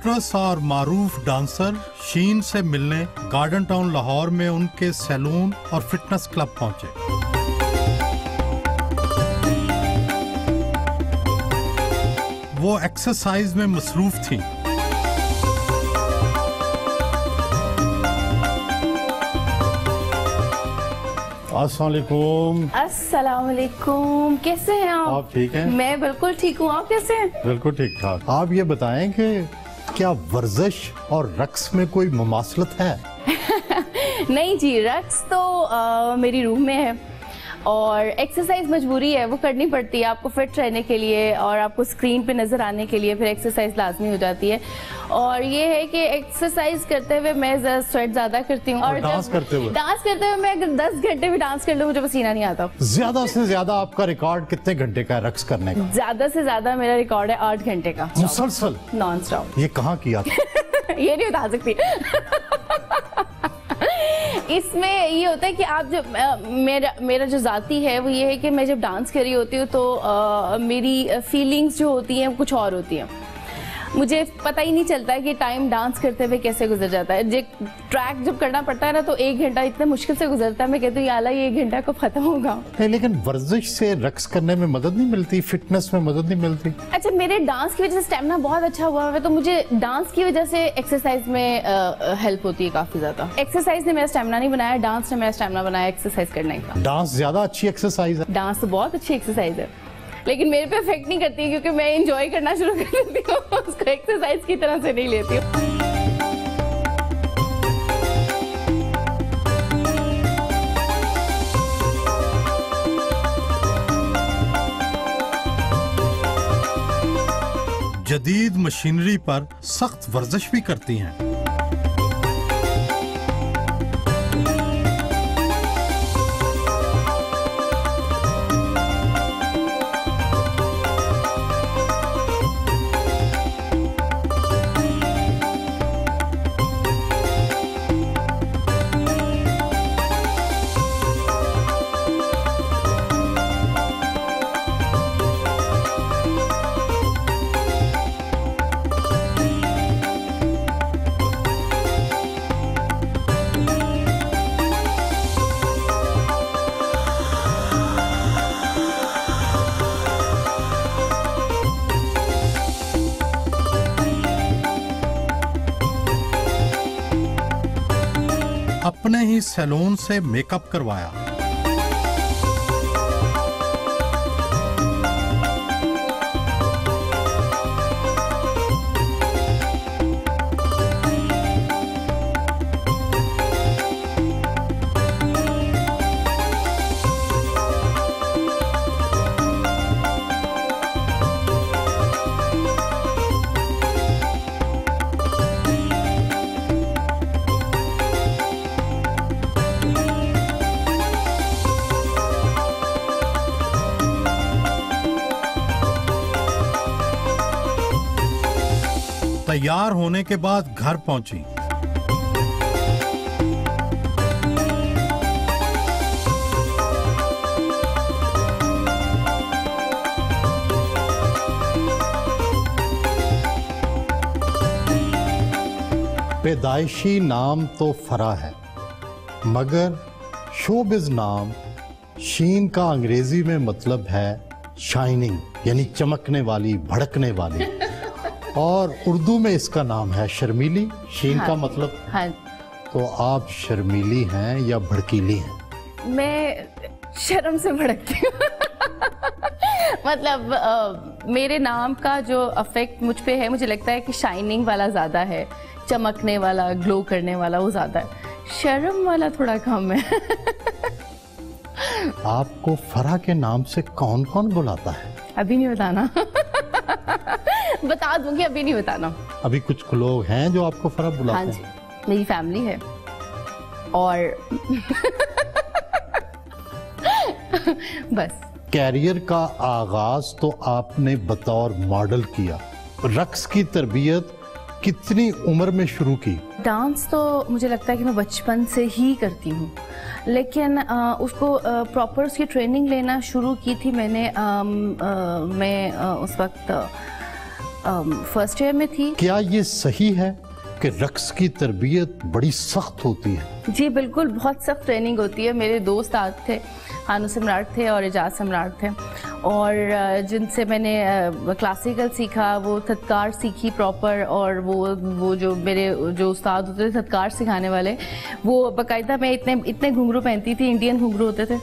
Actress और मारूफ dancer शीन से मिलने गार्डन टाउन लाहौर में उनके सैलून और फिटनेस क्लब पहुंचे। वो एक्सरसाइज में मसरूफ थीं। अस्सलाम वालेकुम। कैसे हैं आप? आप ठीक हैं? मैं बिल्कुल ठीक हूँ। आप कैसे हैं? बिल्कुल ठीक ठाक। आप ये बताएं कि क्या वर्जिश और रक्स में कोई मुमासलत है? नहीं जी, रक्स तो मेरी रूह में है और एक्सरसाइज मजबूरी है, वो करनी पड़ती है आपको फिट रहने के लिए और आपको स्क्रीन पे नज़र आने के लिए, फिर एक्सरसाइज लाजमी हो जाती है। और ये है कि एक्सरसाइज करते हुए मैं स्वेट ज़्यादा करती हूँ और डांस करते हुए मैं अगर 10 घंटे भी डांस कर लूँ मुझे पसीना नहीं आता। ज्यादा से ज्यादा आपका रिकॉर्ड कितने घंटे का है रक्स करने का? ज़्यादा से ज़्यादा मेरा रिकॉर्ड है 8 घंटे का मुसलसल नॉन स्टॉप। ये कहाँ किया था? ये नहीं बता सकती। इसमें ये होता है कि आप जब मेरा जो ज़ाती है वो ये है कि मैं जब डांस कर रही होती हूँ तो मेरी फीलिंग्स जो होती हैं वो कुछ और होती हैं। मुझे पता ही नहीं चलता है कि टाइम डांस करते हुए कैसे गुजर जाता है। ट्रैक जब करना पड़ता है ना तो 1 घंटा इतना मुश्किल से गुजरता है, मैं कहती हूँ याला ये 1 घंटा कब खत्म होगा। लेकिन वर्जिश से रक्स करने में मदद नहीं मिलती, फिटनेस में मदद नहीं मिलती? अच्छा, मेरे डांस की वजह से स्टेमिना बहुत अच्छा हुआ है तो मुझे डांस की वजह से एक्सरसाइज में हेल्प होती है काफी ज्यादा। एक्सरसाइज ने मेरा स्टेमिना नहीं बनाया, डांस ने मेरा स्टेमिना बनाया एक्सरसाइज करने का। डांस ज्यादा अच्छी एक्सरसाइज है? डांस तो बहुत अच्छी एक्सरसाइज है लेकिन मेरे पे इफेक्ट नहीं करती है क्योंकि मैं एंजॉय करना शुरू कर देती हूँ, उसको एक्सरसाइज की तरह से नहीं लेती हूँ। जदीद मशीनरी पर सख्त वर्जिश भी करती हैं। अपने ही सैलून से मेकअप करवाया। तैयार होने के बाद घर पहुंची। पैदाइशी नाम तो फरा है मगर शोबिज नाम शीन का अंग्रेजी में मतलब है शाइनिंग, यानी चमकने वाली, भड़कने वाली। और उर्दू में इसका नाम है शर्मीली। शीन हाँ, का मतलब हाँ। तो आप शर्मीली हैं या भड़कीली हैं? मैं शर्म से भड़कती हूँ। मतलब मेरे नाम का जो अफेक्ट मुझ पे है, मुझे लगता है कि शाइनिंग वाला ज़्यादा है, चमकने वाला, ग्लो करने वाला वो ज़्यादा है, शर्म वाला थोड़ा कम है। आपको फरा के नाम से कौन कौन बुलाता है? अभी नहीं बताना। बता दूंगी, अभी नहीं बताना। अभी कुछ लोग हैं जो आपको फरा बुलाते हाँ हैं? जी, मेरी फैमिली है और बस। कैरियर का आगाज तो आपने बतौर मॉडल किया, रक्स की तरबियत कितनी उम्र में शुरू की? डांस तो मुझे लगता है कि मैं बचपन से ही करती हूँ, लेकिन उसको प्रॉपर उसकी ट्रेनिंग लेना शुरू की थी मैंने मैं उस वक्त फर्स्ट ईयर में थी। क्या ये सही है कि रक्स की तरबियत बड़ी सख्त होती है? जी बिल्कुल, बहुत सख्त ट्रेनिंग होती है। मेरे दो उस्ताद थे, हानू सम्राट थे और एजाज सम्राट थे, और जिनसे मैंने क्लासिकल सीखा, वो थत्कार सीखी प्रॉपर। और वो जो मेरे जो उस्ताद होते थे थत्कार सिखाने वाले, वो बाकायदा, मैं इतने घुंघरू पहनती थी, इंडियन घुंघरू होते थे,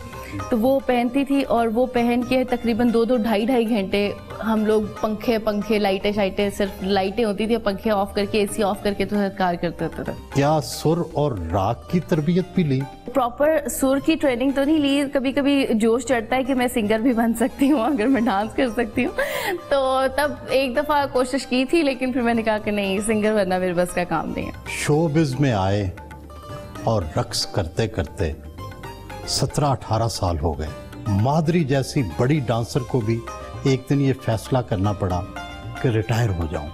तो वो पहनती थी, और वो पहन के तकरीबन 2-2 ढाई घंटे हम लोग पंखे लाइटें शाइटें, सिर्फ लाइटें होती थी, पंखे ऑफ करके एसी ऑफ करके तो थत्कार करते होते थे। क्या सुर और राग की तरबियत भी ली? प्रॉपर सुर की ट्रेनिंग तो नहीं ली। कभी कभी जोश चढ़ता है कि मैं सिंगर भी बन सकती हूँ अगर मैं डांस कर सकती हूँ, तो तब एक दफ़ा कोशिश की थी, लेकिन फिर मैंने कहा कि नहीं, सिंगर बनना मेरे बस का काम नहीं है। शोबिज में आए और रक्स करते करते 17-18 साल हो गए। माधुरी जैसी बड़ी डांसर को भी एक दिन ये फैसला करना पड़ा कि रिटायर हो जाऊं।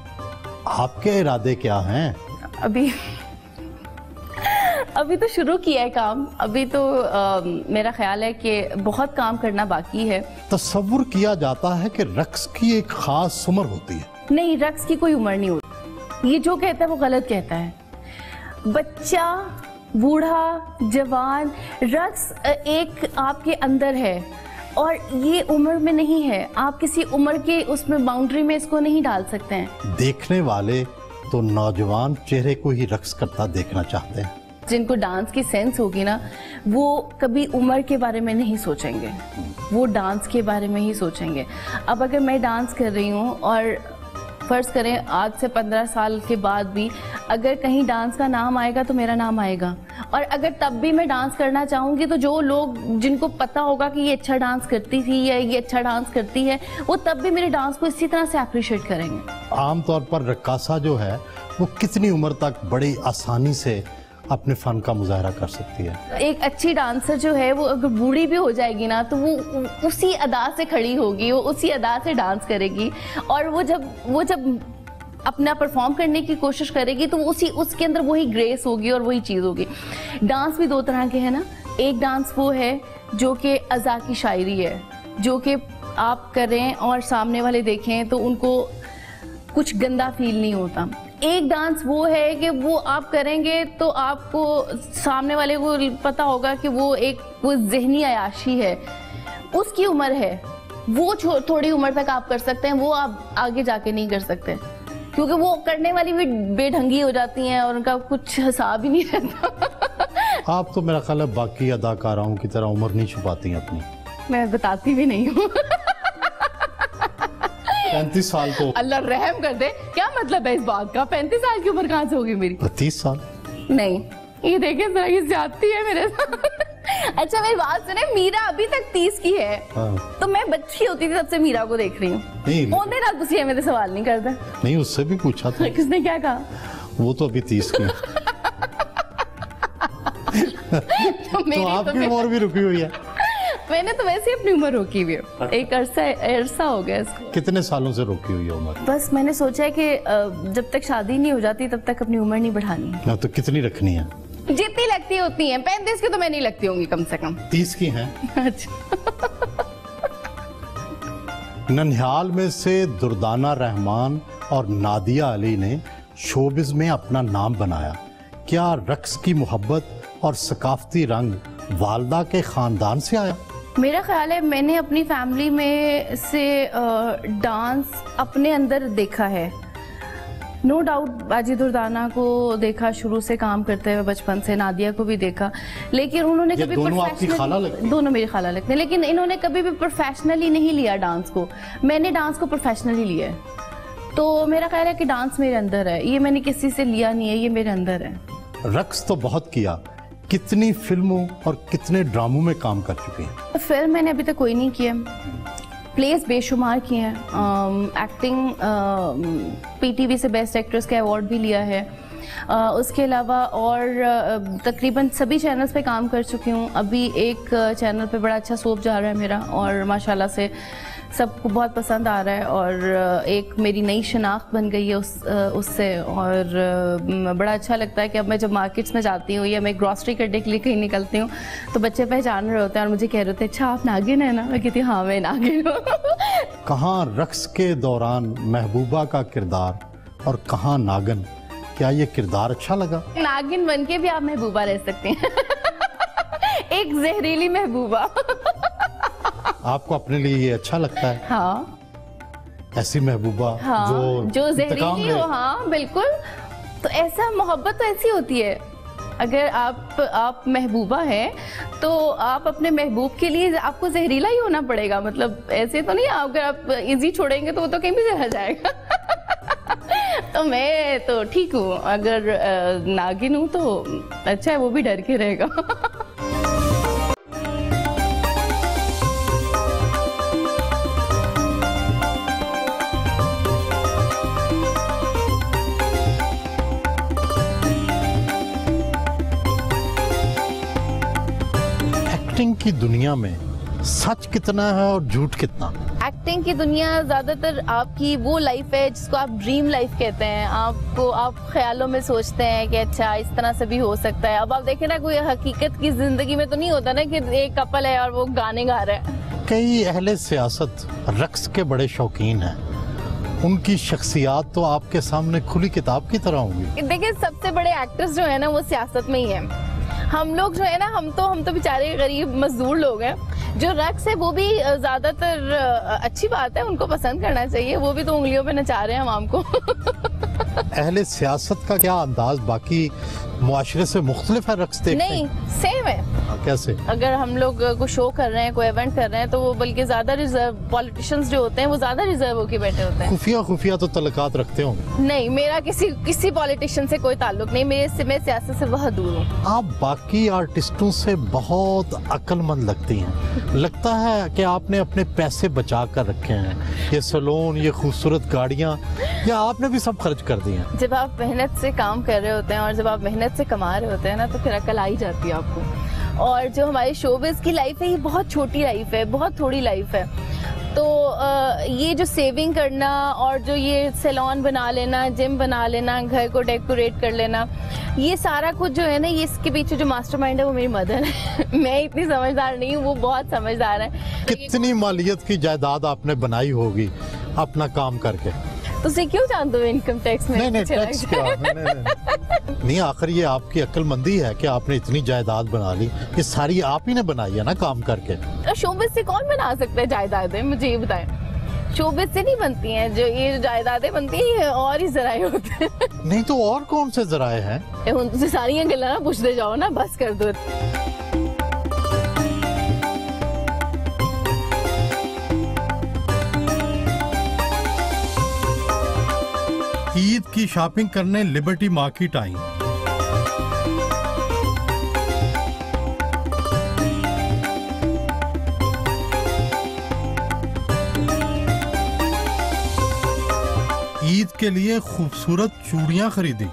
आपके इरादे क्या हैं? अभी तो शुरू किया है काम। अभी तो मेरा ख्याल है कि बहुत काम करना बाकी है। तस्वुर किया जाता है कि रक्स की एक खास उम्र होती है। नहीं, रक्स की कोई उम्र नहीं होती। ये जो कहता है वो गलत कहता है। बच्चा, बूढ़ा, जवान, रक्स एक आपके अंदर है और ये उम्र में नहीं है। आप किसी उम्र के उसमें बाउंड्री में इसको नहीं डाल सकते हैं। देखने वाले तो नौजवान चेहरे को ही रक्स करता देखना चाहते हैं। जिनको डांस की सेंस होगी ना, वो कभी उम्र के बारे में नहीं सोचेंगे, वो डांस के बारे में ही सोचेंगे। अब अगर मैं डांस कर रही हूँ और फर्ज करें आज से 15 साल के बाद भी अगर कहीं डांस का नाम आएगा तो मेरा नाम आएगा, और अगर तब भी मैं डांस करना चाहूँगी तो जो लोग जिनको पता होगा कि ये अच्छा डांस करती थी या ये अच्छा डांस करती है, वो तब भी मेरे डांस को इसी तरह से अप्रिशिएट करेंगे। आमतौर पर रक्कासा जो है वो कितनी उम्र तक बड़ी आसानी से अपने फन का मुजाहरा कर सकती है? एक अच्छी डांसर जो है वो अगर बूढ़ी भी हो जाएगी ना तो वो उसी अदा से खड़ी होगी, वो उसी अदा से डांस करेगी, और वो जब अपना परफॉर्म करने की कोशिश करेगी तो उसके अंदर वही ग्रेस होगी और वही चीज़ होगी। डांस भी 2 तरह के हैं ना। एक डांस वो है जो कि अज़ा की शायरी है, जो कि आप करें और सामने वाले देखें तो उनको कुछ गंदा फील नहीं होता। एक डांस वो है कि वो आप करेंगे तो आपको सामने वाले को पता होगा कि वो ज़हनी अयाशी है, उसकी उम्र है, वो थोड़ी उम्र तक आप कर सकते हैं, वो आप आगे जाके नहीं कर सकते, क्योंकि वो करने वाली भी बेढंगी हो जाती हैं और उनका कुछ हिसाब ही नहीं रहता। आप तो मेरा ख्याल है बाकी अदाकाराओं की तरह उम्र नहीं छुपाती अपनी। मैं बताती भी नहीं हूँ। 35 साल तो अल्लाह रहम कर दे, क्या मतलब है इस बात का? 35 साल की उम्र कहाँ से होगी मेरी? 30 साल नहीं, ये देखे जरा, ये ज्यादती है मेरे साथ। अच्छा मेरी बात सुने, मीरा अभी तक 30 की है। हाँ। तो मैं बच्ची होती थी तब से मीरा को देख रही हूँ। ओंधे रात गुस्से मेरे सवाल नहीं करता। नहीं, उससे भी पूछा था। किसने क्या कहा? वो तो अभी 30 की। तो आपकी उम्र भी रुकी हुई है। मैंने तो वैसे अपनी उम्र रोकी हुई है, एक अरसा हो गया इसको। कितने सालों से रोकी हुई है उम्र? बस मैंने सोचा है कि जब तक शादी नहीं हो जाती तब तक अपनी उम्र नहीं बढ़ानी। ना तो कितनी रखनी है? जितनी लगती होती है। 35 की तो मैं नहीं लगती होंगी, कम से कम 30 की हैं। अच्छा। ननिहाल में से दुर्दाना रहमान और नादिया अली ने शोबिज में अपना नाम बनाया। क्या रक्स की मोहब्बत और सकाफती रंग वालदा के खानदान से आया? मेरा ख्याल है मैंने अपनी फैमिली में से डांस अपने अंदर देखा है। नो डाउट बाजी दुर्दाना को देखा शुरू से काम करते हुए बचपन से, नादिया को भी देखा, लेकिन उन्होंने कभी दोनों मेरी खाला लगते हैं, लेकिन इन्होंने कभी भी प्रोफेशनली नहीं लिया डांस को। मैंने डांस को प्रोफेशनली लिया है, तो मेरा ख्याल है कि डांस मेरे अंदर है, ये मैंने किसी से लिया नहीं है, ये मेरे अंदर है। रक्स तो बहुत किया, कितनी फिल्मों और कितने ड्रामों में काम कर चुके हैं? फिल्म मैंने अभी तक कोई नहीं किया, प्लेस बेशुमार किए हैं, एक्टिंग पीटीवी से बेस्ट एक्ट्रेस का अवार्ड भी लिया है, उसके अलावा और तकरीबन सभी चैनल्स पे काम कर चुकी हूँ। अभी एक चैनल पे बड़ा अच्छा सोप जा रहा है मेरा और माशाल्लाह से सबको बहुत पसंद आ रहा है, और एक मेरी नई शनाख्त बन गई है उससे, और बड़ा अच्छा लगता है कि अब मैं जब मार्केट्स में जाती हूँ या मैं ग्रॉसरी करने के लिए कहीं निकलती हूँ तो बच्चे पहचान रहे होते हैं और मुझे कह रहे होते हैं अच्छा आप नागिन है ना? मैं कहती हूँ हाँ मैं नागिन हूँ। कहाँ रक्स के दौरान महबूबा का किरदार और कहाँ नागिन, क्या ये किरदार अच्छा लगा? नागिन बन के भी आप महबूबा रह सकते हैं। एक जहरीली महबूबा। आपको अपने लिए ये अच्छा लगता है? हाँ, ऐसी महबूबा हाँ, जो इंतकाम जहरीली ले। हो। हाँ बिल्कुल, तो ऐसा मोहब्बत तो ऐसी होती है। अगर आप महबूबा हैं तो आप अपने महबूब के लिए आपको जहरीला ही होना पड़ेगा। मतलब ऐसे तो नहीं, अगर आप इजी छोड़ेंगे तो वो तो कहीं भी जहर जाएगा। तो मैं तो ठीक हूँ, अगर नागिन हूँ तो अच्छा है, वो भी डर के रहेगा। एक्टिंग की दुनिया में सच कितना है और झूठ कितना? एक्टिंग की दुनिया ज्यादातर आपकी वो लाइफ है जिसको आप ड्रीम लाइफ कहते हैं। आप ख्यालों में सोचते हैं कि अच्छा इस तरह से भी हो सकता है। अब आप देखें ना, कोई हकीकत की जिंदगी में तो नहीं होता ना कि एक कपल है और वो गाने गा रहे हैं। कई अहले सियासत रक्स के बड़े शौकीन हैं, उनकी शख्सियात तो आपके सामने खुली किताब की तरह होंगी। देखिए, सबसे बड़े एक्टर्स जो है ना वो सियासत में ही है। हम लोग जो है ना, हम तो बेचारे गरीब मजदूर लोग हैं। जो रक्स है वो भी ज्यादातर अच्छी बात है, उनको पसंद करना चाहिए। वो भी तो उंगलियों पे नचा रहे हैं आवाम को। अहले सियासत का क्या अंदाज बाकी मुआशरे से मुख्तलिफ है रक्स देखने? नहीं, सेम है। कैसे? अगर हम लोग कोई शो कर रहे हैं, कोई इवेंट कर रहे हैं, तो वो बल्कि ज्यादा रिजर्व, पॉलिटिशियंस जो होते हैं वो ज्यादा रिजर्व होके बैठे होते हैं। खुफिया तो तलकात रखते होंगे। नहीं, मेरा किसी पॉलिटिशियन से कोई ताल्लुक नहीं। मैं सियासत से बहुत दूर हूँ। आप बाकी आर्टिस्टों से बहुत अक्लमंद लगती हैं। लगता है कि आपने अपने पैसे बचा कर रखे हैं, ये सैलून, ये खूबसूरत गाड़ियाँ, या आपने भी सब खर्च कर दिए हैं? जब आप मेहनत से काम कर रहे होते हैं और जब आप मेहनत से कमा रहे होते हैं ना, तो फिर अकल आ ही जाती है आपको। और जो हमारी शोबिज़ की लाइफ है, ये बहुत छोटी लाइफ है, बहुत थोड़ी लाइफ है। तो ये जो सेविंग करना और जो ये सैलून बना लेना, जिम बना लेना, घर को डेकोरेट कर लेना, ये सारा कुछ जो है ना, ये इसके पीछे जो मास्टरमाइंड है वो मेरी मदर है। मैं इतनी समझदार नहीं हूँ, वो बहुत समझदार है। कितनी मालियत की जायदाद आपने बनाई होगी अपना काम करके? तो उसे क्यों जानते हो इनकम टैक्स में? नहीं, टैक्स क्या? नहीं, आखिर ये आपकी अक्लमंदी है कि आपने इतनी जायदाद बना ली। ये सारी आप ही ने बनाई है ना काम करके। शोबिज़ से कौन बना सकता है जायदादें? मुझे ये बताएं। शोबिज़ से नहीं बनती हैं। जो ये जायदादें बनती हैं और ही जराए होते हैं। नहीं तो और कौन से जराए हैं? तुझे सारी गल्लां ना पूछते जाओ ना, बस कर दो। ईद की शॉपिंग करने लिबर्टी मार्केट आई। ईद के लिए खूबसूरत चूड़ियां खरीदी।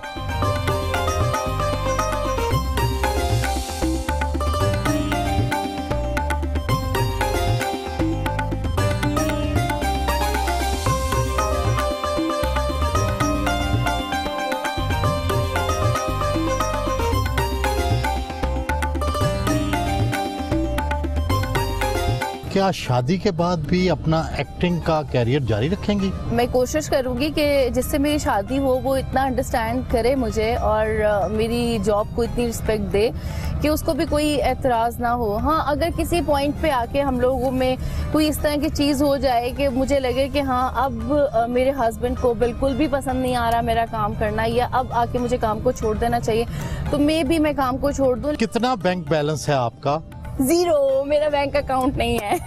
क्या शादी के बाद भी अपना एक्टिंग का कैरियर जारी रखेंगी? मैं कोशिश करूंगी कि जिससे मेरी शादी हो वो इतना अंडरस्टैंड करे मुझे और मेरी जॉब को इतनी रिस्पेक्ट दे कि उसको भी कोई एतराज़ ना हो। हाँ, अगर किसी पॉइंट पे आके हम लोगों में कोई इस तरह की चीज़ हो जाए कि मुझे लगे कि हाँ अब मेरे हस्बैंड को बिल्कुल भी पसंद नहीं आ रहा मेरा काम करना, या अब आके मुझे काम को छोड़ देना चाहिए, तो मैं काम को छोड़ दूँ। कितना बैंक बैलेंस है आपका? 0। मेरा बैंक अकाउंट नहीं है।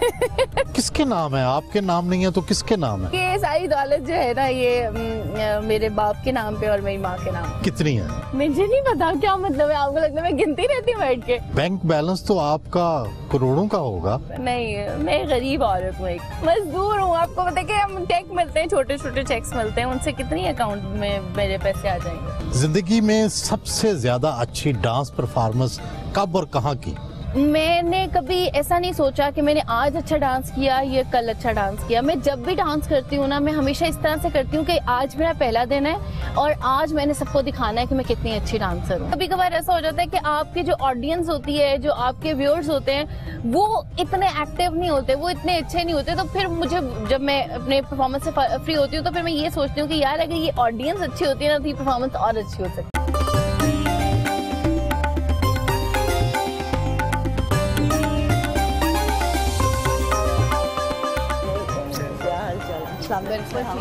किसके नाम है? आपके नाम नहीं है तो किसके नाम है? ये सारी दौलत जो है ना, ये मेरे बाप के नाम पे और मेरी माँ के नाम। कितनी है? मुझे नहीं पता क्या मतलब है। आपको लगता है मैं गिनती रहती हूँ बैठ के? बैंक बैलेंस तो आपका करोड़ों का होगा। नहीं, मैं गरीब औरत हूँ, एक मजदूर हूँ। आपको पता है कि हम चेक मिलते हैं, छोटे छोटे चेक्स मिलते हैं, उनसे कितनी अकाउंट में मेरे पैसे आ जाएंगे? जिंदगी में सबसे ज्यादा अच्छी डांस परफॉर्मेंस कब और कहाँ की? मैंने कभी ऐसा नहीं सोचा कि मैंने आज अच्छा डांस किया या कल अच्छा डांस किया। मैं जब भी डांस करती हूँ ना, मैं हमेशा इस तरह से करती हूँ कि आज मेरा पहला दिन है और आज मैंने सबको दिखाना है कि मैं कितनी अच्छी डांसर हूँ। कभी कभार ऐसा हो जाता है कि आपकी जो ऑडियंस होती है, जो आपके व्यूअर्स होते हैं, वो इतने एक्टिव नहीं होते, वो इतने अच्छे नहीं होते। तो फिर मुझे, जब मैं अपने परफॉर्मेंस से फ्री होती हूँ, तो फिर मैं ये सोचती हूँ कि यार अगर ये ऑडियंस अच्छी होती है ना, तो ये परफॉर्मेंस और अच्छी हो सकती है।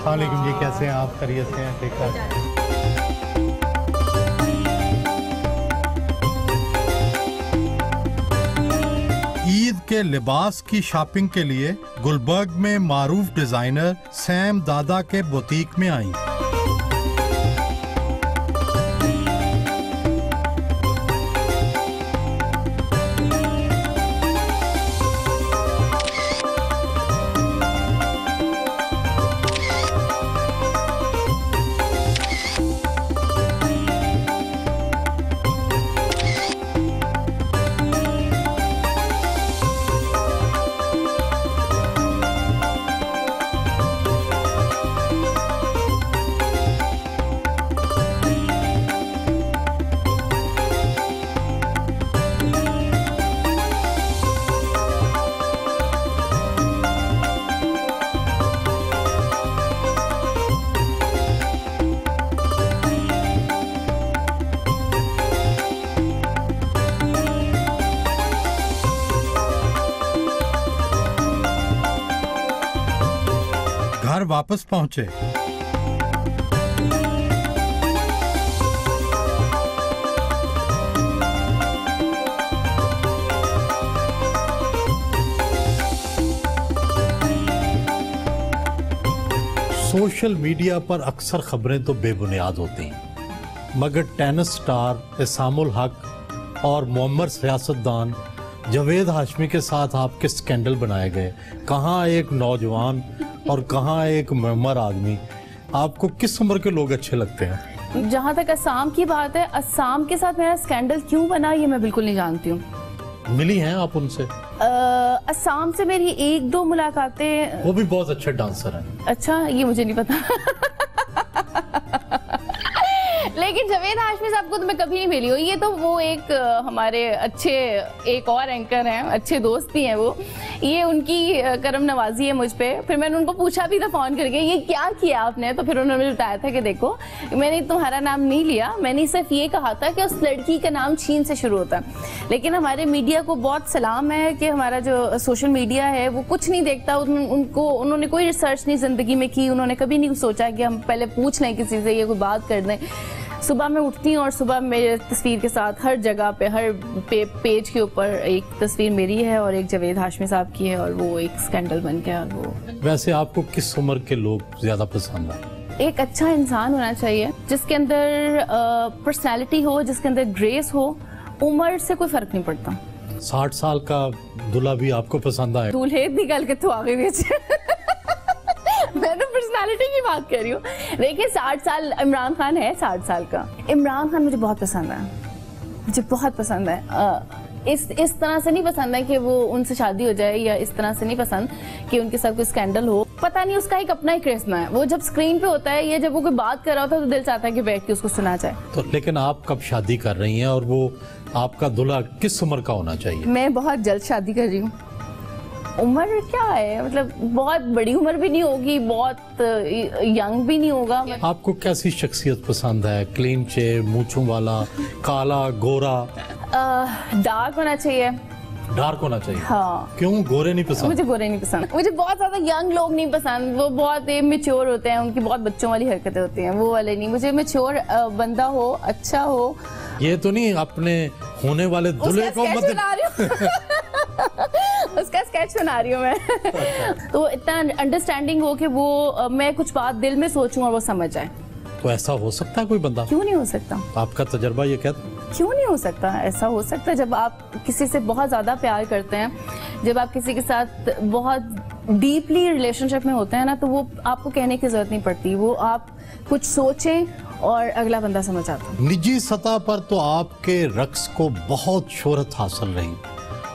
वालेकुम जी, कैसे हैं आप? खैरियत से हैं? ठीक ठाक। ईद के लिबास की शॉपिंग के लिए गुलबर्ग में मारूफ डिजाइनर सैम दादा के बुटीक में आई। घर वापस पहुंचे। सोशल मीडिया पर अक्सर खबरें तो बेबुनियाद होती हैं, मगर टेनिस स्टार इसामुल हक और मोहम्मद सियासतदान जावेद हाशमी के साथ आपके स्कैंडल बनाए गए। कहाँ एक नौजवान और कहाँ एक उम्र आदमी। आपको किस उम्र के लोग अच्छे लगते हैं? जहाँ तक असम की बात है, असम के साथ मेरा स्कैंडल क्यों बना ये मैं बिल्कुल नहीं जानती हूँ। मिली हैं आप उनसे? असम से मेरी एक दो मुलाकातें। वो भी बहुत अच्छे डांसर हैं। अच्छा, ये मुझे नहीं पता। लेकिन जावेद हाशमी साहब को तो मैं कभी नहीं मिली हूँ। ये तो वो एक हमारे अच्छे एक और एंकर हैं, अच्छे दोस्त भी हैं वो। ये उनकी करम नवाजी है मुझ पे। फिर मैंने उनको पूछा भी था फोन करके, ये क्या किया आपने? तो फिर उन्होंने बताया था कि देखो, मैंने तुम्हारा नाम नहीं लिया, मैंने सिर्फ ये कहा था कि उस लड़की का नाम शीन से शुरू होता है। लेकिन हमारे मीडिया को बहुत सलाम है कि हमारा जो सोशल मीडिया है वो कुछ नहीं देखता। उन्होंने कोई रिसर्च नहीं जिंदगी में की। उन्होंने कभी नहीं सोचा कि हम पहले पूछ लें किसी से, ये कोई बात कर दें। सुबह मैं उठती हूँ और सुबह मेरे तस्वीर के साथ हर जगह पे, हर पेज के ऊपर एक तस्वीर मेरी है और एक जावेद हाशमी साहब की है, और वो एक स्कैंडल बन गया। और वो वैसे आपको किस उम्र के लोग ज्यादा पसंद है? एक अच्छा इंसान होना चाहिए जिसके अंदर पर्सनैलिटी हो, जिसके अंदर ग्रेस हो। उम्र से कोई फर्क नहीं पड़ता। 60 साल का दूल्हा भी आपको पसंद आए? दूल्हे निकल के तो आगे बेचे। मैं तो पर्सनालिटी की बात कर रही हूँ। देखिए 60 साल इमरान खान है, 60 साल का इमरान खान मुझे बहुत पसंद है, मुझे बहुत पसंद है। इस तरह से नहीं पसंद है कि वो उनसे शादी हो जाए, या इस तरह से नहीं पसंद कि उनके साथ कोई स्कैंडल हो। पता नहीं, उसका एक अपना ही क्रिश्मा है। वो जब स्क्रीन पे होता है या जब वो कोई बात कर रहा होता है तो दिल चाहता है कि बैठ के उसको सुना जाए। तो लेकिन आप कब शादी कर रही हैं और वो आपका दूल्हा किस उम्र का होना चाहिए? मैं बहुत जल्द शादी कर रही हूँ। उम्र क्या है, मतलब बहुत बड़ी उम्र भी नहीं होगी, बहुत यंग भी नहीं होगा। आपको कैसी शख्सियत पसंद है? क्लीन शेव, मूंछों वाला, काला, गोरा? डार्क होना चाहिए। डार्क होना चाहिए? हाँ। क्यों गोरे नहीं पसंद? मुझे गोरे नहीं पसंद। मुझे बहुत ज्यादा यंग लोग नहीं पसंद। वो बहुत मैच्योर होते हैं, उनकी बहुत बच्चों वाली हरकतें होती हैं, वो वाले नहीं। मुझे मैच्योर बंदा हो, अच्छा हो। ये तो नहीं अपने होने वाले दूल्हे को उसका स्केच बना रही हूँ मैं। तो इतना अंडरस्टैंडिंग हो कि वो मैं कुछ बात दिल में सोचूं और वो समझ जाए। तो ऐसा हो सकता है कोई बंदा? क्यों नहीं हो सकता? आपका तजर्बा ये कहता? क्यों नहीं हो सकता? ऐसा हो सकता है जब आप किसी से बहुत ज्यादा प्यार करते हैं, जब आप किसी के साथ बहुत डीपली रिलेशनशिप में होते हैं ना, तो वो आपको कहने की जरूरत नहीं पड़ती। वो आप कुछ सोचें और अगला बंदा समझ आता है। निजी सतह पर तो आपके रक्स को बहुत शोहरत हासिल रही,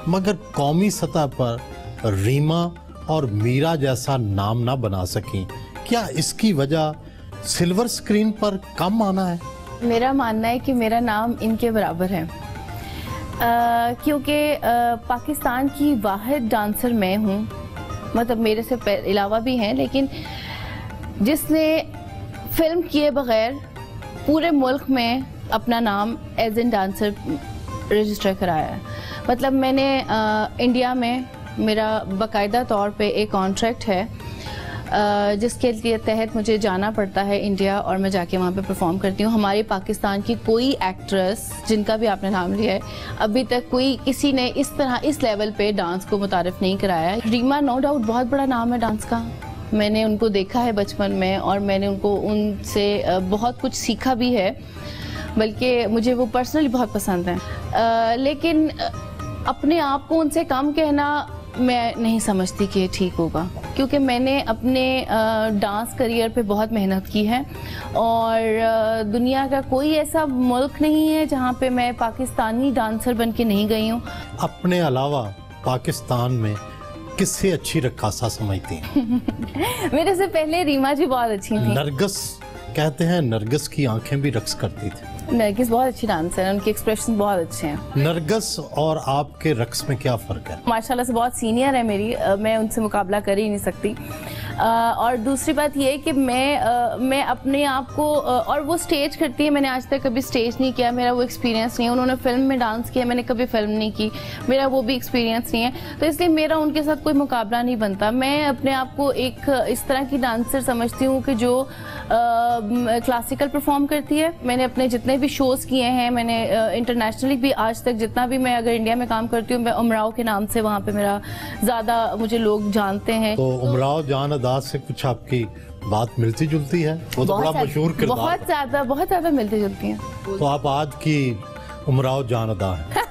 मगर कौमी सतह पर रीमा और मीरा जैसा नाम ना बना सकी, क्या इसकी वजह सिल्वर स्क्रीन पर कम आना है? मेरा मानना है कि मेरा नाम इनके बराबर है, क्योंकि पाकिस्तान की वाहिद डांसर मैं हूँ, मतलब मेरे से अलावा भी हैं, लेकिन जिसने फिल्म किए बगैर पूरे मुल्क में अपना नाम एज एन डांसर रजिस्टर कराया है। मतलब मैंने इंडिया में मेरा बाकायदा तौर पे एक कॉन्ट्रैक्ट है जिसके लिए तहत मुझे जाना पड़ता है इंडिया, और मैं जाके वहाँ पे परफॉर्म करती हूँ। हमारे पाकिस्तान की कोई एक्ट्रेस जिनका भी आपने नाम लिया है, अभी तक कोई किसी ने इस तरह इस लेवल पे डांस को मुतारिफ नहीं कराया है। रीमा नो डाउट बहुत बड़ा नाम है डांस का, मैंने उनको देखा है बचपन में और मैंने उनसे बहुत कुछ सीखा भी है, बल्कि मुझे वो पर्सनली बहुत पसंद है। लेकिन अपने आप को उनसे कम कहना मैं नहीं समझती कि ये ठीक होगा, क्योंकि मैंने अपने डांस करियर पे बहुत मेहनत की है और दुनिया का कोई ऐसा मुल्क नहीं है जहाँ पे मैं पाकिस्तानी डांसर बन के नहीं गई हूँ। अपने अलावा पाकिस्तान में किससे अच्छी रक्कासा समझती हैं? मेरे से पहले रीमा जी बहुत अच्छी थी। नरगिस कहते हैं, नरगिस की आंखें भी रक्स करती थी। नरगिस बहुत अच्छी डांसर है, उनके एक्सप्रेशन बहुत अच्छे हैं। नरगिस और आपके रक्स में क्या फ़र्क है? माशाल्लाह से बहुत सीनियर है मेरी, मैं उनसे मुकाबला कर ही नहीं सकती। और दूसरी बात ये है कि मैं अपने आप को, और वो स्टेज करती है, मैंने आज तक कभी स्टेज नहीं किया, मेरा वो एक्सपीरियंस नहीं है। उन्होंने फिल्म में डांस किया, मैंने कभी फिल्म नहीं की, मेरा वो भी एक्सपीरियंस नहीं है, तो इसलिए मेरा उनके साथ कोई मुकाबला नहीं बनता। मैं अपने आप को एक इस तरह की डांसर समझती हूँ कि जो क्लासिकल परफॉर्म करती है। मैंने अपने जितने भी शोज किए हैं, मैंने इंटरनेशनली भी आज तक जितना भी, मैं अगर इंडिया में काम करती हूँ, मैं उमराव के नाम से वहाँ पे मेरा ज़्यादा मुझे लोग जानते हैं। तो उमराव जान अदा से कुछ आपकी बात मिलती जुलती है? वो तो बड़ा मशहूर किरदार, बहुत ज़्यादा मिलती जुलती हैं। तो आप आज की उमराव जान अदा है।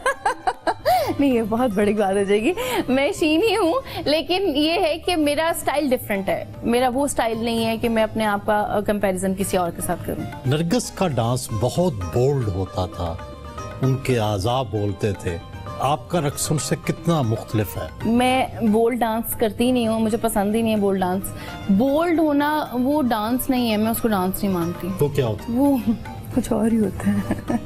नहीं, ये बहुत बड़ी बात हो जाएगी, मैं शीन ही हूँ, लेकिन ये है कि मेरा स्टाइल डिफरेंट है। मेरा वो स्टाइल नहीं है कि मैं अपने आप का कंपैरिजन किसी और के साथ करूँ। नरगिस का डांस बहुत बोल्ड होता था, उनके आज़ाब बोलते थे, आपका रक्स उनसे कितना मुख्तलिफ है? मैं बोल्ड डांस करती ही नहीं हूँ, मुझे पसंद ही नहीं है बोल्ड डांस। बोल्ड होना वो डांस नहीं है, मैं उसको डांस नहीं मानती। तो क्या होता है? वो कुछ और ही होता है।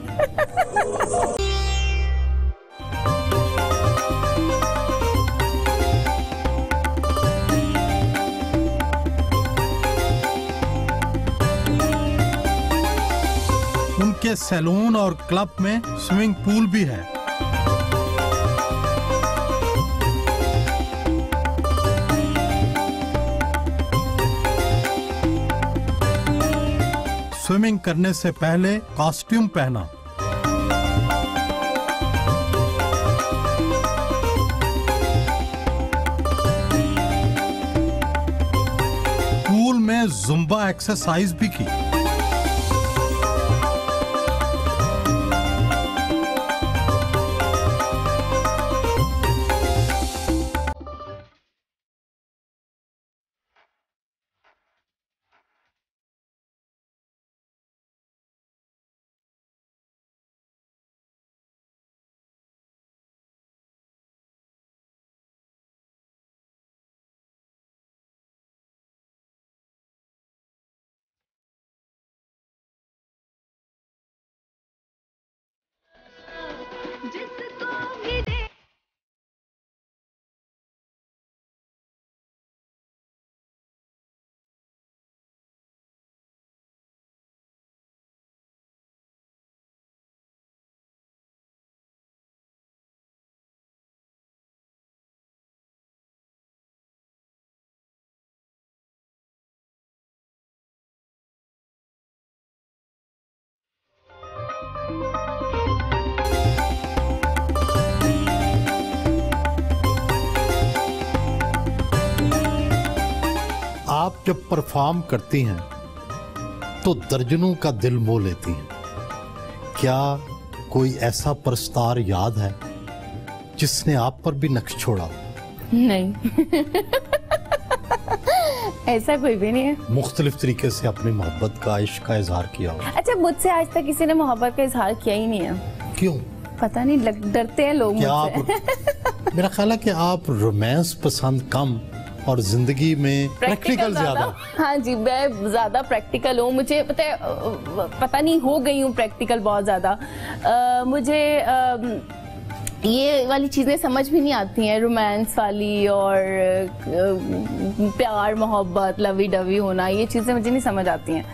उनके सैलून और क्लब में स्विमिंग पूल भी है। स्विमिंग करने से पहले कॉस्ट्यूम पहना। पूल में जुम्बा एक्सरसाइज भी की। आप जब परफॉर्म करती हैं तो दर्जनों का दिल मोह लेती हैं। क्या कोई ऐसा परस्तार याद है जिसने आप पर भी नक्श छोड़ा? नहीं। ऐसा कोई भी नहीं है। मुख्तलिफ तरीके से अपनी मोहब्बत का, इश्क का इजहार किया हो? अच्छा, मुझसे आज तक किसी ने मोहब्बत का इजहार किया ही नहीं है। क्यों? पता नहीं, डरते हैं लोग क्या मुझसे। मेरा ख्याल है कि आप रोमांस पसंद कम और जिंदगी में प्रैक्टिकल ज्यादा। हाँ जी, मैं ज्यादा प्रैक्टिकल हूँ। मुझे पता नहीं हो गई हूँ प्रैक्टिकल बहुत ज्यादा। मुझे ये वाली चीजें समझ भी नहीं आती हैं, रोमांस वाली और प्यार मोहब्बत लवी डवी होना, ये चीजें मुझे नहीं समझ आती हैं।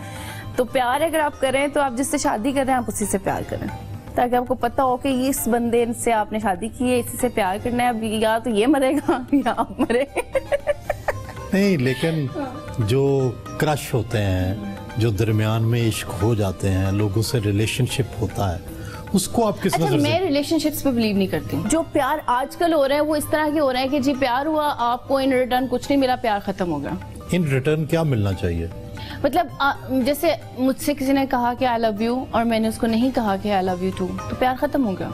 तो प्यार अगर आप करें तो आप जिससे शादी करें आप उसी से प्यार करें, ताकि आपको पता हो कि इस बंदे से आपने शादी की है, इसी से प्यार करना है। अब या तो ये मरेगा या आप मरे। नहीं, लेकिन जो क्रश होते हैं, जो दरमियान में इश्क हो जाते हैं, लोगों से रिलेशनशिप होता है, उसको आप किस नजर से? मैं रिलेशनशिप्स पे बिलीव नहीं करती। जो प्यार आजकल हो रहा है वो इस तरह के हो रहे हैं कि जी प्यार हुआ, आपको इन रिटर्न कुछ नहीं मिला, प्यार खत्म हो गया। इन रिटर्न क्या मिलना चाहिए? मतलब जैसे मुझसे किसी ने कहा कि आई लव यू और मैंने उसको नहीं कहा कि आई लव यू टू, तो प्यार खत्म हो गया।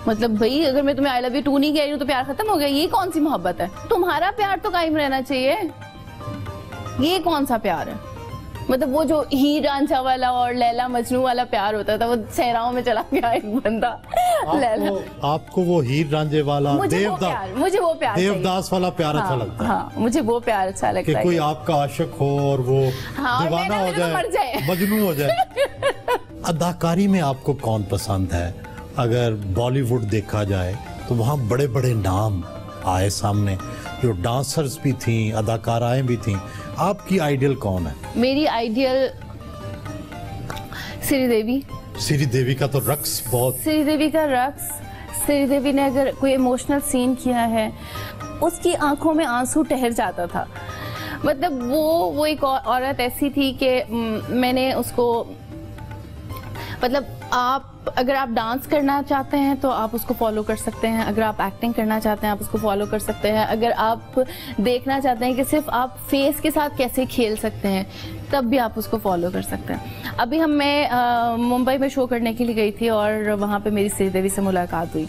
मतलब भाई अगर मैं तुम्हें आई लव यू टू नहीं कह रही हूँ तो प्यार खत्म हो गया। ये कौन सी मोहब्बत है? तुम्हारा प्यार तो कायम रहना चाहिए। ये कौन सा प्यार है? मतलब वो जो हीर रांझा वाला और लैला मजनू वाला प्यार होता था, वो सहराओं में चला गया एक बंदा। आपको वो हीर रांझे वाला, मुझे वो प्यार देवदास वाला प्यार अच्छा लगता है? हाँ, मुझे वो प्यार अच्छा लगता है कि कोई आपका आशिक हो और वो दीवाना हो जाए, मजनू हो जाए। अदाकारी में आपको कौन पसंद है? अगर बॉलीवुड देखा जाए तो वहाँ बड़े बड़े नाम आए सामने, जो डांसर्स भी थी, अदाकाराएं भी थी। आपकी आइडियल कौन है? मेरी आइडियल श्रीदेवी। श्रीदेवी का तो रक्स बहुत, श्रीदेवी का रक्स, श्रीदेवी ने अगर कोई इमोशनल सीन किया है, उसकी आंखों में आंसू ठहर जाता था। मतलब वो एक औरत ऐसी थी कि मैंने उसको, मतलब अगर आप डांस करना चाहते हैं तो आप उसको फॉलो कर सकते हैं, अगर आप एक्टिंग करना चाहते हैं आप उसको फॉलो कर सकते हैं, अगर आप देखना चाहते हैं कि सिर्फ आप फेस के साथ कैसे खेल सकते हैं तब भी आप उसको फॉलो कर सकते हैं। अभी मैं मुंबई में शो करने के लिए गई थी और वहाँ पे मेरी श्रीदेवी से मुलाकात हुई।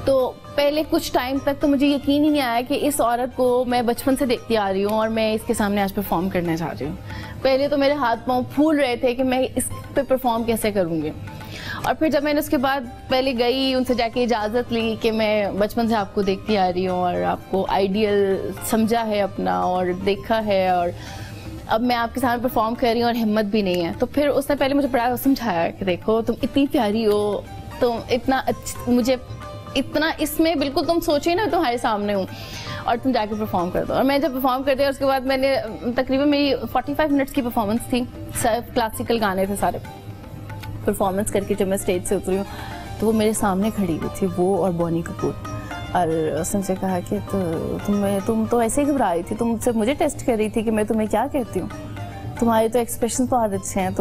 तो पहले कुछ टाइम तक तो मुझे यकीन ही नहीं आया कि इस औरत को मैं बचपन से देखती आ रही हूँ और मैं इसके सामने आज परफॉर्म करने जा रही हूँ। पहले तो मेरे हाथ पांव फूल रहे थे कि मैं इस पे परफॉर्म कैसे करूँगी। और फिर जब मैंने उसके बाद पहले गई, उनसे जाके इजाज़त ली कि मैं बचपन से आपको देखती आ रही हूँ और आपको आइडियल समझा है अपना और देखा है, और अब मैं आपके सामने परफॉर्म कर रही हूँ और हिम्मत भी नहीं है। तो फिर उसने पहले मुझे बड़ा समझाया कि देखो तुम इतनी प्यारी हो, तुम इतना मुझे इतना इसमें बिल्कुल तुम सोचे ना तुम्हारे सामने हूँ और तुम जाके परफॉर्म कर दो। और मैं जब परफॉर्म करती उसके बाद मैंने तकरीबन मेरी 45 मिनट्स की परफॉर्मेंस थी, सिर्फ क्लासिकल गाने थे सारे। परफॉर्मेंस करके जब मैं स्टेज से उतरी हूँ तो वो मेरे सामने खड़ी हुई थी, वो और बॉनी कपूर। और उसने मुझसे कहा कि तुम तो ऐसे ही घबरा रही थी, तुम मुझे टेस्ट कर रही थी कि मैं तुम्हें क्या कहती हूँ। तुम्हारे तो एक्सप्रेशन बहुत अच्छे हैं,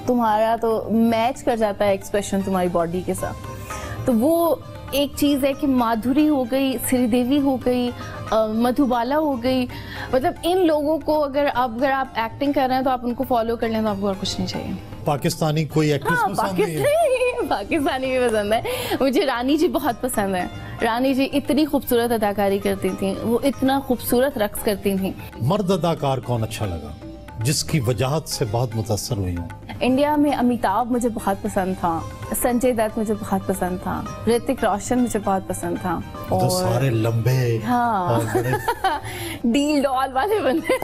तुम्हारा तो मैच कर जाता है एक्सप्रेशन तुम्हारी बॉडी के साथ। तो वो एक चीज़ है कि माधुरी हो गई, श्रीदेवी हो गई, मधुबाला हो गई। मतलब इन लोगों को अगर आप एक्टिंग कर रहे हैं तो आप उनको फॉलो कर लें तो आपको और कुछ नहीं चाहिए। पाकिस्तानी कोई एक्ट्रेस पसंद नहीं है? पाकिस्तानी भी पसंद है मुझे। रानी जी बहुत पसंद है। रानी जी इतनी खूबसूरत अदाकारी करती थी, वो इतना खूबसूरत रक्स करती थी। मर्द अदाकार कौन अच्छा लगा जिसकी वजाहत से बहुत मुतासर हुई हूँ? इंडिया में अमिताभ मुझे बहुत पसंद था, संजय दत्त मुझे बहुत पसंद था, ऋतिक रोशन मुझे बहुत पसंद था। और तो सारे लंबे, हाँ, और बड़े डील डॉल वाले बंदे।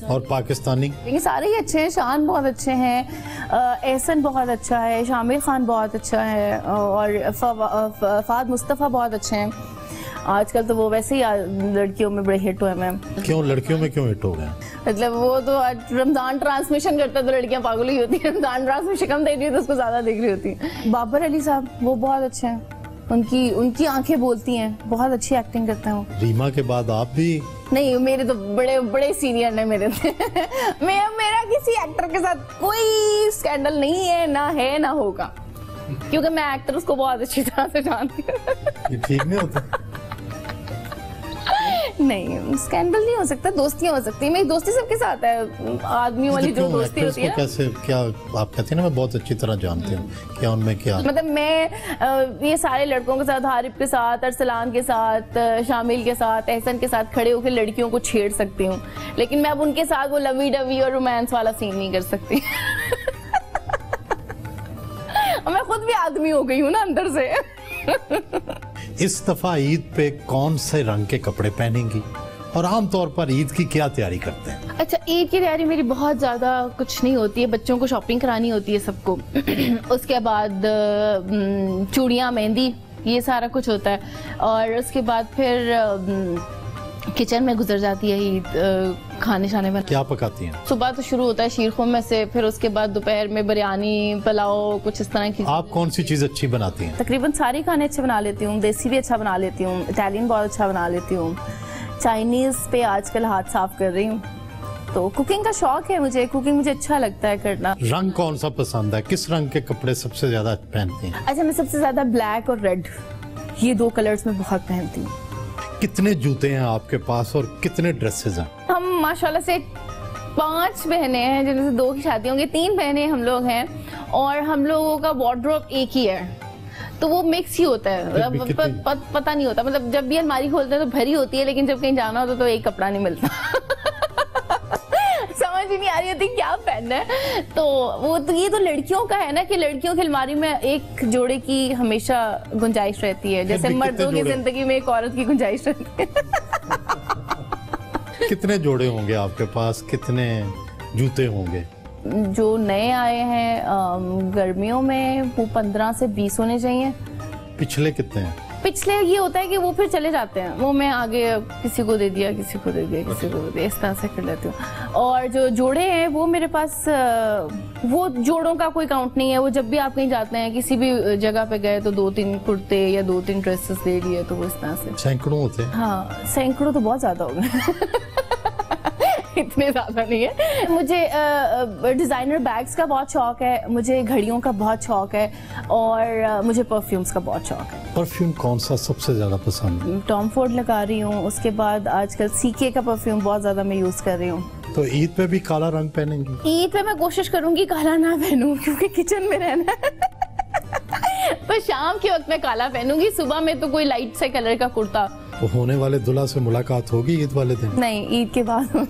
और पाकिस्तानी ये सारे ही अच्छे हैं। शान बहुत अच्छे हैं, एहसन बहुत अच्छा है, शामिर खान बहुत अच्छा है, और फहद मुस्तफ़ा बहुत अच्छे हैं। आजकल तो वो वैसे ही लड़कियों में बड़े हिट हुए हैं। क्यों लड़कियों में क्यों हिट हो गए? मतलब वो तो रमजान ट्रांसमिशन करता है तो लड़कियां पागल ही होती है, रमजान ट्रांसमिशन कम देख रही है तो उसको ज्यादा देख रही होती है। बाबर अली साहब वो बहुत अच्छे हैं, उनकी आंखें बोलती हैं, बहुत अच्छी एक्टिंग करते हैं वो। रीमा के बाद आप भी? नहीं, मेरे तो बड़े बड़े सीनियर ने मेरे मेरा किसी एक्टर के साथ कोई स्कैंडल नहीं है, ना होगा, क्योंकि मैं एक्टर्स को बहुत अच्छी तरह से जानती हूँ। ठीक नहीं होता? नहीं, स्कैंडल नहीं हो सकता, दोस्तियां हो सकती है। मेरी दोस्ती सबके साथ है, आदमियों वाली जो दोस्ती होती है। कैसे, क्या आप कहते हैं ना मैं बहुत अच्छी तरह जानती हूँ, क्या उनमें क्या? मतलब मैं ये सारे लड़कों के साथ, हारिफ के साथ, अरसलान के साथ, शामिल के साथ, एहसन के साथ खड़े होकर लड़कियों को छेड़ सकती हूँ, लेकिन मैं अब उनके साथ वो लवी डवी और रोमांस वाला सीन नहीं कर सकती। और मैं खुद भी आदमी हो गई हूँ ना अंदर से। इस दफा ईद पे कौन से रंग के कपड़े पहनेंगी और आमतौर पर ईद की क्या तैयारी करते हैं? अच्छा, ईद की तैयारी मेरी बहुत ज़्यादा कुछ नहीं होती है। बच्चों को शॉपिंग करानी होती है सबको। उसके बाद चूड़ियाँ, मेहंदी, ये सारा कुछ होता है। और उसके बाद फिर किचन में गुजर जाती है ईद। खाने शाने बना, क्या पकाती हैं? सुबह तो शुरू होता है शीर खुर्मे से, फिर उसके बाद दोपहर में बिरयानी, पुलाव, कुछ इस तरह की। आप कौन सी चीज अच्छी बनाती हैं? तकरीबन सारे खाने अच्छे बना लेती हूँ। देसी भी अच्छा बना लेती हूँ, इटालियन बहुत अच्छा बना लेती हूँ, चाइनीज पे आजकल हाथ साफ कर रही हूँ। तो कुकिंग का शौक है मुझे, कुकिंग मुझे अच्छा लगता है करना। रंग कौन सा पसंद है? किस रंग के कपड़े सबसे ज्यादा पहनती हैं? अच्छा, मैं सबसे ज्यादा ब्लैक और रेड, ये 2 कलर्स में बहुत पहनती हूँ। कितने जूते हैं आपके पास और कितने ड्रेसेस हैं? हम माशाल्लाह से 5 बहनें हैं, जिनमें से 2 की शादी होंगी, 3 बहनें हम लोग हैं। और हम लोगों का वार्डरोब एक ही है, तो वो मिक्स ही होता है। पता नहीं होता, मतलब जब भी अलमारी खोलते हैं तो भरी होती है, लेकिन जब कहीं जाना होता तो एक कपड़ा नहीं मिलता। समझ ही नहीं आ रही होती क्या पहनना है। तो वो तो ये तो लड़कियों का है ना, कि लड़कियों की अलमारी में एक जोड़े की हमेशा गुंजाइश रहती है, जैसे मर्दों की जिंदगी में एक औरत की गुंजाइश रहती है। कितने जोड़े होंगे आपके पास? कितने जूते होंगे? जो नए आए हैं गर्मियों में, वो 15 से 20 होने चाहिए। पिछले कितने हैं? पिछले ये होता है कि वो फिर चले जाते हैं, वो मैं आगे किसी को दे दिया, किसी को दे दिया, किसी को दे दिया, इस तरह से कर लेती हूँ। और जो जोड़े हैं वो मेरे पास, वो जोड़ों का कोई काउंट नहीं है। वो जब भी आप कहीं जाते हैं, किसी भी जगह पे गए, तो 2-3 कुर्ते या 2-3 ड्रेसेस ले लिए, तो वो इस तरह से। सैकड़ों होते हैं? हाँ, सैकड़ों तो बहुत ज्यादा हो गए। इतने ज्यादा नहीं है। मुझे डिजाइनर बैग्स का बहुत शौक है, मुझे घड़ियों का बहुत शौक है, और मुझे परफ्यूम्स का बहुत शौक है। परफ्यूम कौन सा सबसे ज्यादा पसंद है? टॉम फोर्ड लगा रही हूँ, उसके बाद आजकल सीके का परफ्यूम बहुत ज्यादा मैं यूज कर रही हूँ। तो ईद पे भी काला रंग पहनेंगी? ईद पे मैं कोशिश करूंगी काला ना पहनूं, क्योंकि किचन में रहना है। पर शाम के वक्त मैं काला पहनूंगी, सुबह में तो कोई लाइट से कलर का कुर्ता। तो होने वाले दुल्हा से मुलाकात होगी ईद वाले दिन? नहीं, ईद के बाद।